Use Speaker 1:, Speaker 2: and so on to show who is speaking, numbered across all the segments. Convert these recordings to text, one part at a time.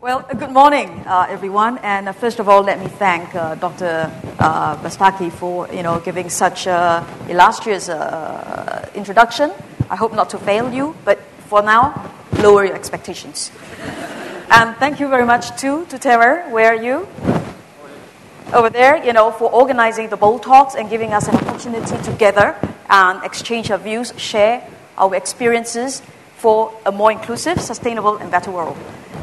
Speaker 1: Well, good morning, everyone. And first of all, let me thank Dr. Bastaki for giving such illustrious introduction. I hope not to fail you, but for now, lower your expectations. And thank you very much too to Tara. Where are you? Over there, for organizing the BOLDtalks and giving us an opportunity to gather and exchange our views, share our experiences for a more inclusive, sustainable, and better world.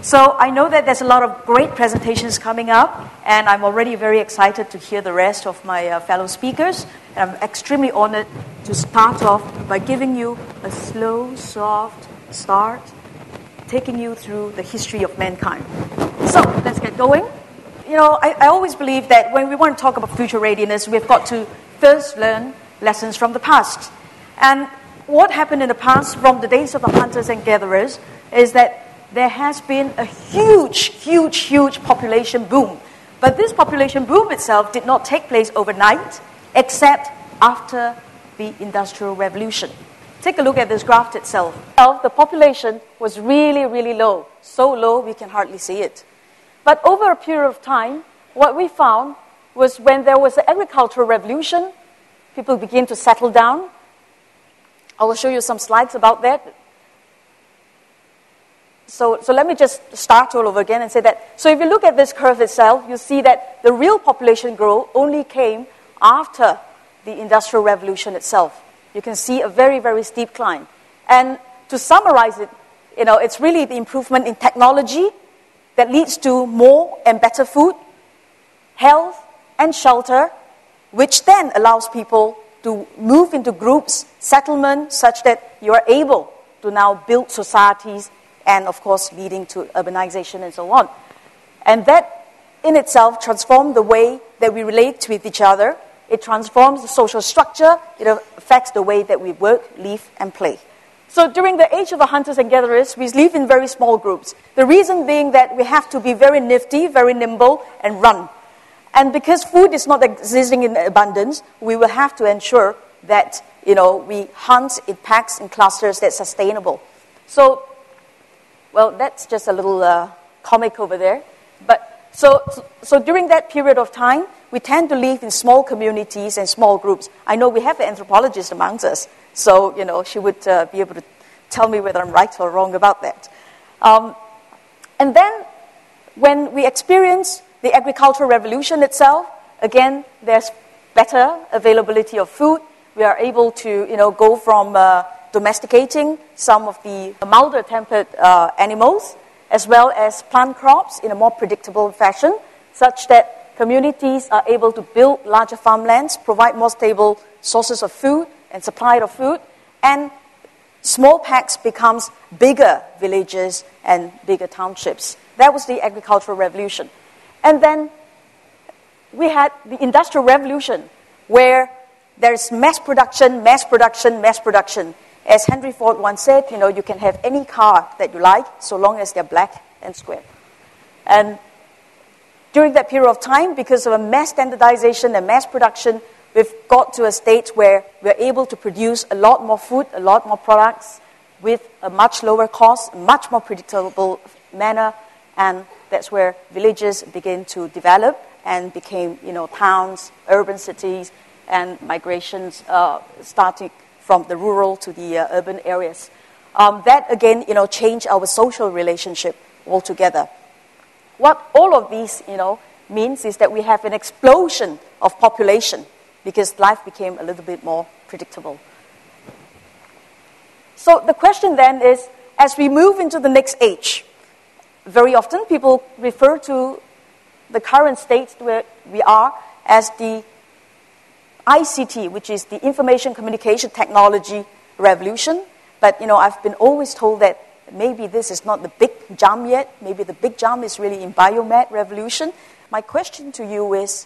Speaker 1: So I know that there's a lot of great presentations coming up, and I'm already very excited to hear the rest of my fellow speakers. And I'm extremely honored to start off by giving you a slow, soft start, taking you through the history of mankind. So let's get going. I always believe that when we want to talk about future readiness, we've got to first learn lessons from the past. And what happened in the past, from the days of the hunters and gatherers, is that there has been a huge population boom. But this population boom itself did not take place overnight, except after the Industrial Revolution. Take a look at this graph itself. The population was really low, so low we can hardly see it. But over a period of time, what we found was when there was the agricultural revolution, people began to settle down. I will show you some slides about that. So let me just start all over again and say that, so if you look at this curve itself, you see that the real population growth only came after the Industrial Revolution itself. You can see a very steep climb. And to summarize it, it's really the improvement in technology that leads to more and better food, health, and shelter, which then allows people to move into groups, settlement, such that you are able to now build societies and, of course, leading to urbanization and so on. And that, in itself, transforms the way that we relate with each other. It transforms the social structure. It affects the way that we work, live, and play. So during the age of the hunters and gatherers, we live in very small groups. The reason being that we have to be very nifty, very nimble, and run. And because food is not existing in abundance, we will have to ensure that, we hunt in packs and clusters that's sustainable. So, well, that's just a little comic over there. But so during that period of time, we tend to live in small communities and small groups. I know we have an anthropologist amongst us, so she would be able to tell me whether I'm right or wrong about that. And then, when we experience the agricultural revolution itself, again, there's better availability of food. We are able to, go from domesticating some of the milder-tempered animals, as well as plant crops in a more predictable fashion, such that communities are able to build larger farmlands, provide more stable sources of food and supply of food, and small packs becomes bigger villages and bigger townships. That was the agricultural revolution. And then we had the Industrial Revolution, where there's mass production. As Henry Ford once said, you can have any car that you like, so long as they're black and square. And during that period of time, because of a mass standardization and mass production, we've got to a state where we're able to produce a lot more food, a lot more products, with a much lower cost, much more predictable manner, and that's where villages begin to develop and became, towns, urban cities, and migrations starting from the rural to the urban areas. That, again, changed our social relationship altogether. What all of these, means is that we have an explosion of population because life became a little bit more predictable. So the question then is, as we move into the next age, very often people refer to the current state where we are as the ICT, which is the Information Communication Technology Revolution. But, I've been always told that maybe this is not the big jump yet. Maybe the big jump is really in biomed revolution. My question to you is,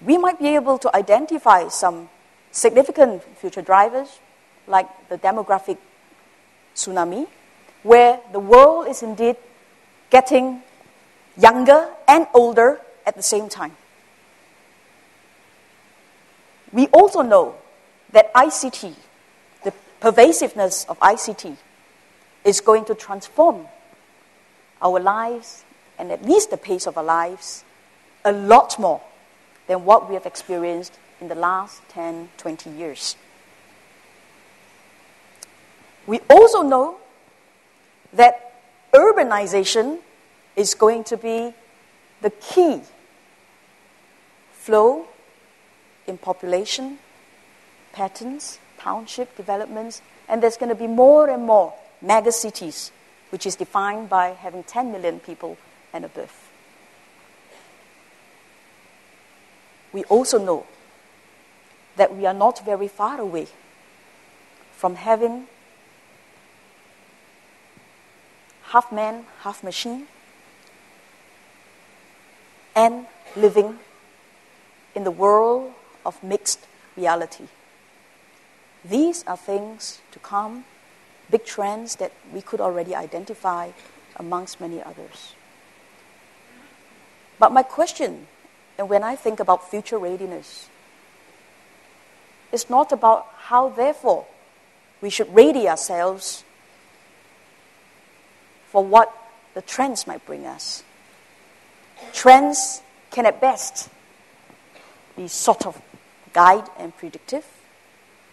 Speaker 1: we might be able to identify some significant future drivers, like the demographic tsunami, where the world is indeed getting younger and older at the same time. We also know that ICT, the pervasiveness of ICT, is going to transform our lives, and at least the pace of our lives, a lot more than what we have experienced in the last 10, 20 years. We also know that urbanization is going to be the key flow in population, patterns, township developments, and there's going to be more and more mega cities, which is defined by having 10 million people and above. We also know that we are not very far away from having half man, half machine, and living in the world of mixed reality. These are things to come, big trends that we could already identify amongst many others. But my question, and when I think about future readiness, is not about how, therefore, we should ready ourselves for what the trends might bring us. Trends can at best be sort of guide and predictive,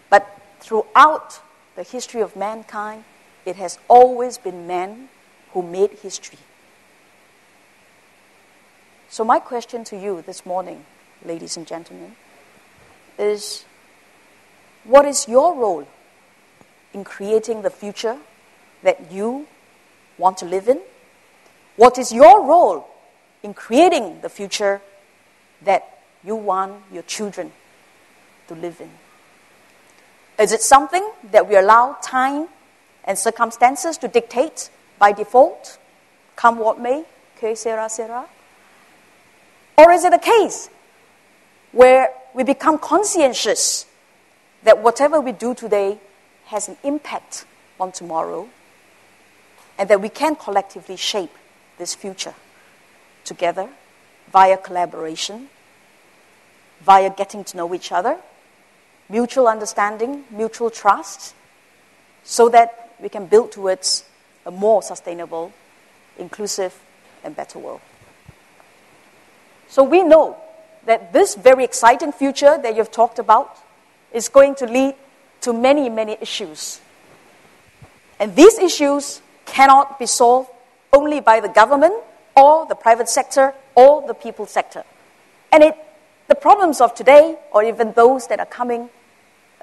Speaker 1: but throughout the history of mankind, it has always been man who made history. So my question to you this morning, ladies and gentlemen, is what is your role in creating the future that you want to live in? What is your role in creating the future that you want your children to live in? Is it something that we allow time and circumstances to dictate by default, come what may, que sera, sera? Or is it a case where we become conscientious that whatever we do today has an impact on tomorrow, and that we can collectively shape this future together via collaboration, via getting to know each other, mutual understanding, mutual trust, so that we can build towards a more sustainable, inclusive, and better world. So we know that this very exciting future that you've talked about is going to lead to many, many issues. And these issues cannot be solved only by the government or the private sector or the people sector. And the problems of today, or even those that are coming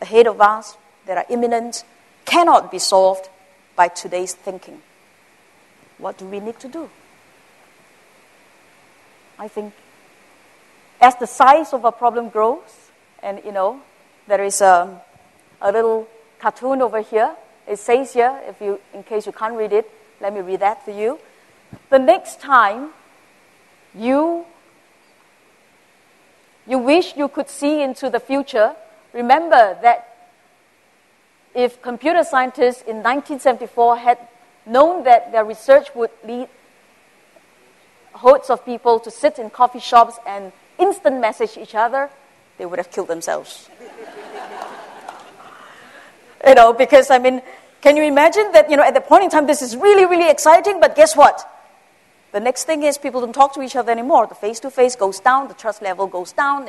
Speaker 1: ahead of us, that are imminent, cannot be solved by today's thinking. What do we need to do? I think as the size of a problem grows, and there is a little cartoon over here. It says here, in case you can't read it, let me read that for you. The next time you wish you could see into the future, remember that if computer scientists in 1974 had known that their research would lead hordes of people to sit in coffee shops and instant message each other, they would have killed themselves. Because, can you imagine that, at the point in time, this is really, really exciting, but guess what? The next thing is people don't talk to each other anymore. The face-to-face goes down, the trust level goes down,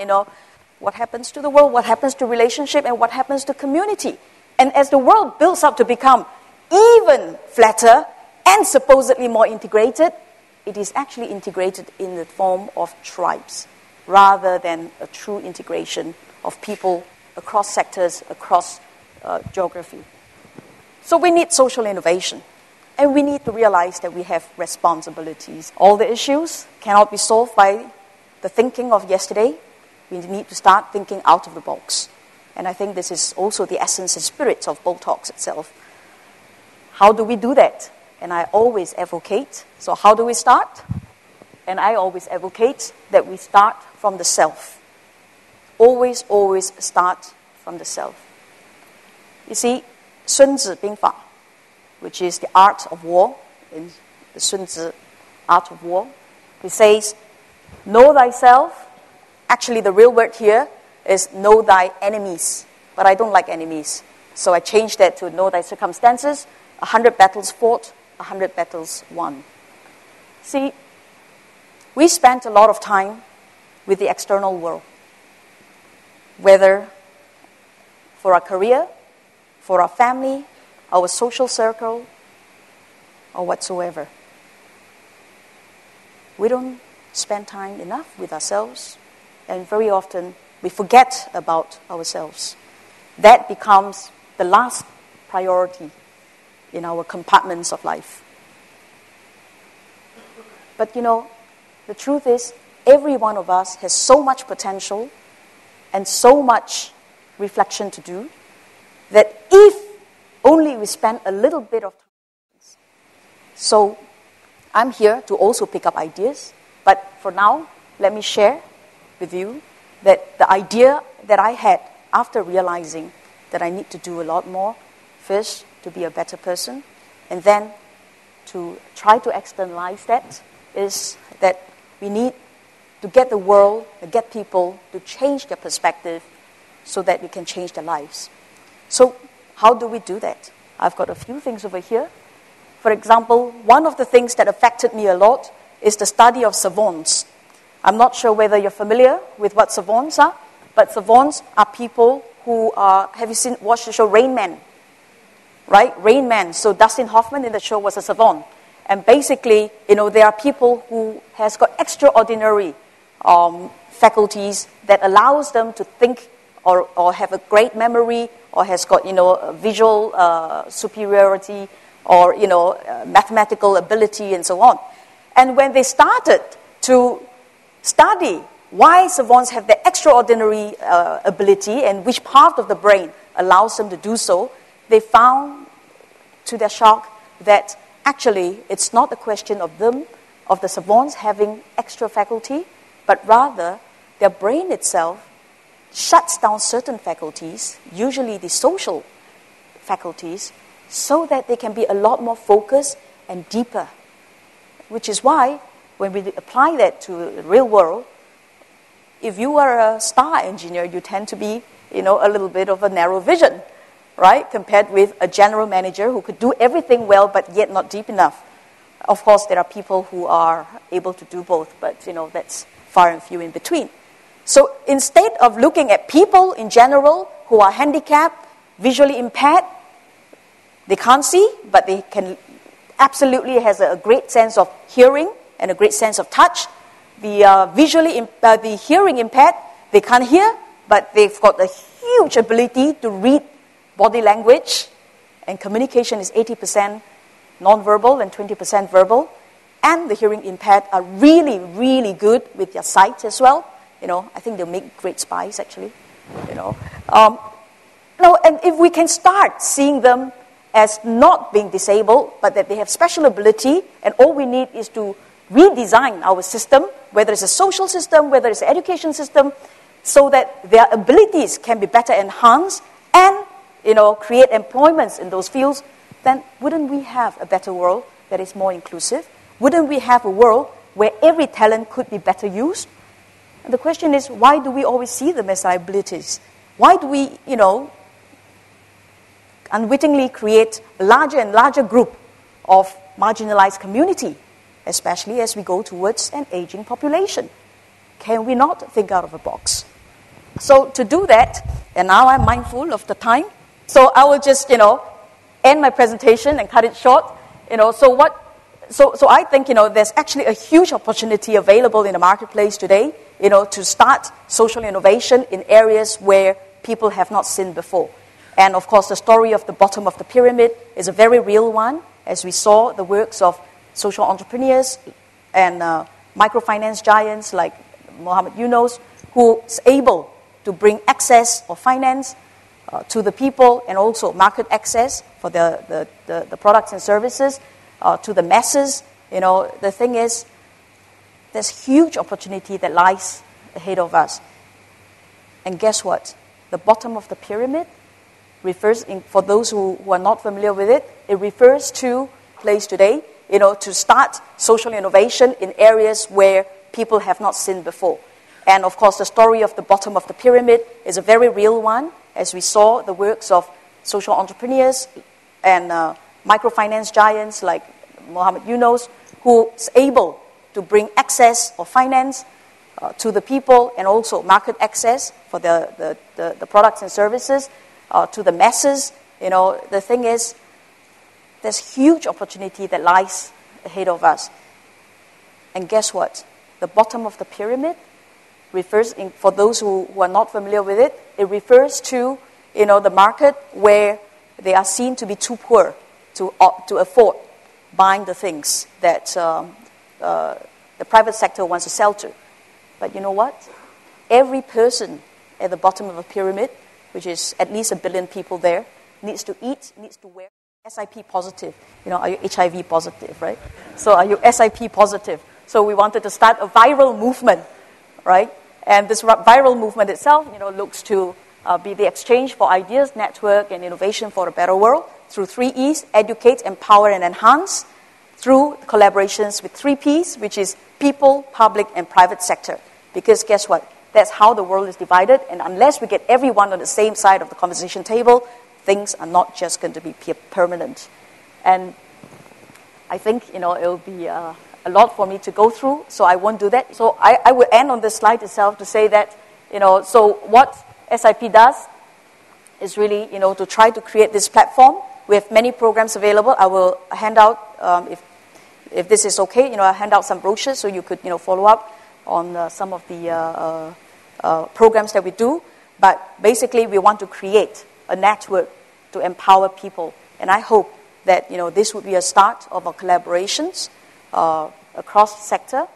Speaker 1: What happens to the world, what happens to relationship, and what happens to community? And as the world builds up to become even flatter and supposedly more integrated, it is actually integrated in the form of tribes, rather than a true integration of people across sectors, across geography. So we need social innovation, and we need to realize that we have responsibilities. All the issues cannot be solved by the thinking of yesterday. We need to start thinking out of the box. And I think this is also the essence and spirit of BOLDtalks itself. How do we do that? And I always advocate, so how do we start? And I always advocate that we start from the self. Always, always start from the self. You see, Sun Tzu Bing Fa, which is the art of war, in the Sun Tzu art of war, he says, know thyself. Actually, the real word here is know thy enemies. But I don't like enemies. So I changed that to know thy circumstances. 100 battles fought, 100 battles won. See, we spent a lot of time with the external world, whether for our career, for our family, our social circle, or whatsoever. We don't spend time enough with ourselves, and very often we forget about ourselves. That becomes the last priority in our compartments of life. But the truth is, every one of us has so much potential and so much reflection to do that if only we spend a little bit of time. So I'm here to also pick up ideas, but for now, let me share with you that the idea that I had after realizing that I need to do a lot more, first, to be a better person, and then to try to externalize that, is that we need to get the world, get people to change their perspective so that we can change their lives. So how do we do that? I've got a few things over here. For example, one of the things that affected me a lot is the study of Savons. I'm not sure whether you're familiar with what Savons are, but Savons are people who are, have you watched the show Rain Man? Right? Rain Man. So Dustin Hoffman in the show was a savant. And basically, there are people who has got extraordinary faculties that allows them to think or have a great memory or has got, visual superiority or, mathematical ability and so on. And when they started to study why savants have the extraordinary ability and which part of the brain allows them to do so, they found, to their shock, that actually it's not a question of them, of the savants having extra faculty, but rather their brain itself shuts down certain faculties, usually the social faculties, so that they can be a lot more focused and deeper. Which is why, when we apply that to the real world, if you are a star engineer, you tend to be, a little bit of a narrow vision, right? Compared with a general manager who could do everything well, but yet not deep enough. Of course, there are people who are able to do both, but, that's far and few in between. So instead of looking at people in general who are handicapped, visually impaired, they can't see, but they can absolutely has a great sense of hearing and a great sense of touch. The hearing impaired, they can't hear, but they've got a huge ability to read body language, and communication is 80% non-verbal and 20% verbal. And the hearing impaired are really, really good with their sight as well. I think they'll make great spies, actually. And if we can start seeing them as not being disabled, but that they have special ability, and all we need is to redesign our system, whether it's a social system, whether it's an education system, so that their abilities can be better enhanced and, create employments in those fields, then wouldn't we have a better world that is more inclusive? Wouldn't we have a world where every talent could be better used? And the question is, why do we always see them as liabilities? Why do we, unwittingly create a larger and larger group of marginalized community, especially as we go towards an aging population? Can we not think out of the box? So to do that, and now I'm mindful of the time, so I will just, end my presentation and cut it short. So I think, there's actually a huge opportunity available in the marketplace today, to start social innovation in areas where people have not seen before. And of course, the story of the bottom of the pyramid is a very real one, as we saw the works of social entrepreneurs and microfinance giants like Mohammed Yunus, who is able to bring access of finance to the people and also market access for the products and services to the masses. The thing is, there's huge opportunity that lies ahead of us. And guess what? The bottom of the pyramid refers, for those who are not familiar with it, it refers to place today, to start social innovation in areas where people have not seen before. And of course, the story of the bottom of the pyramid is a very real one, as we saw the works of social entrepreneurs and microfinance giants like Mohammed Yunus, who's able to bring access or finance to the people, and also market access for the products and services to the masses. The thing is, there's huge opportunity that lies ahead of us. And guess what? The bottom of the pyramid refers, for those who are not familiar with it, it refers to the market where they are seen to be too poor to afford buying the things that the private sector wants to sell to. But you know what? Every person at the bottom of a pyramid, which is at least 1 billion people there, needs to eat, needs to wear. SIP positive. Are you HIV positive, right? So are you SIP positive? So we wanted to start a viral movement, right? And this viral movement itself, looks to be the exchange for ideas, network, and innovation for a better world through 3 E's: educate, empower, and enhance, through collaborations with 3 P's, which is people, public, and private sector. Because guess what? That's how the world is divided, and unless we get everyone on the same side of the conversation table, things are not just going to be permanent. And I think, it'll be a lot for me to go through, so I won't do that. So I will end on this slide itself to say that, so what SIP does is really, to try to create this platform. We have many programs available. I will hand out, if this is okay, I'll hand out some brochures so you could, follow up on some of the programs that we do. But basically, we want to create a network to empower people. And I hope that, this would be a start of our collaborations across the sector.